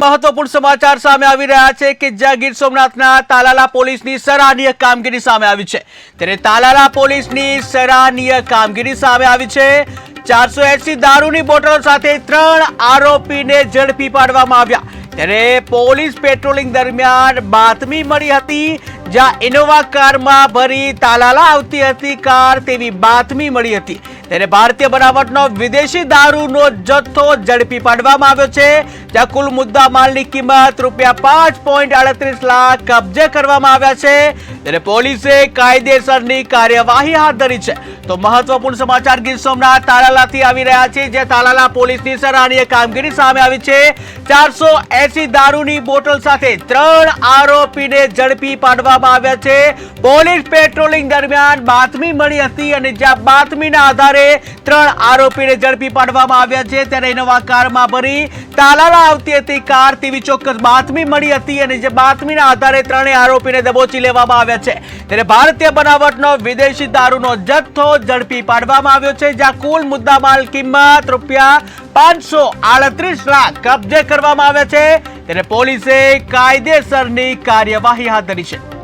મહત્વપૂર્ણ સમાચાર સામે આવી રહ્યા છે કે જ્યાં ગીર સોમનાથના તાલાલા પોલીસની સરાહનીય કામગીરી સામે આવી છે ત્યારે તાલાલા પોલીસની સરાહનીય કામગીરી સામે આવી છે 480 દારૂની બોટલો સાથે 3 આરોપીને ઝડપી પાડવામાં આવ્યા ત્યારે પોલીસ પેટ્રોલિંગ દરમિયાન બાતમી મળી હતી જ્યાં ઇનોવા કારમાં ભરી તાલાલા આવતી હતી કાર તેવી બાતમી મળી હતી ત્યારે ભારતીય બનાવટનો વિદેશી દારૂનો જથ્થો ઝડપી પાડવામાં આવ્યો છે જ્યાં કુલ મુદ્દા માલની કિંમત ₹5.38 લાખ કબજે કરવામાં આવ્યા છે ત્યારે પોલીસે કાયદેસરની કાર્યવાહી હાથ ધરી છે તો મહત્વપૂર્ણ સમાચાર ગીર સોમનાથ તાલાલાથી આવી રહ્યા છે જે તાલાલા પોલીસની સરાહનીય કામગીરી સામે આવી છે 480 દારૂની બોટલ સાથે 3 આરોપીને ઝડપી પાડવામાં આવ્યા છે પોલીસ પેટ્રોલિંગ દરમિયાન બાતમી મળી હતી અને જ્યાં બાતમીના આધારે 3 આરોપીને ઝડપી પાડવામાં આવ્યા છે ત્યારે ઇનોવા કારમાં ભરી તાલાલા આવતી હતી કાર તેવી ચોક્કસ બાતમી મળી હતી અને જે બાતમીના આધારે 3 આરોપીને દબોચી લેવામાં આવ્યા છે ત્યારે ભારતીય બનાવટનો વિદેશી દારૂનો જથ્થો ઝડપી પાડવામાં આવ્યો છે જ્યાં કુલ મુદ્દામાલ કિંમત ₹538 લાખ કબજે કરવામાં આવ્યા છે ત્યારે પોલીસે કાયદેસરની કાર્યવાહી હાથ ધરી છે।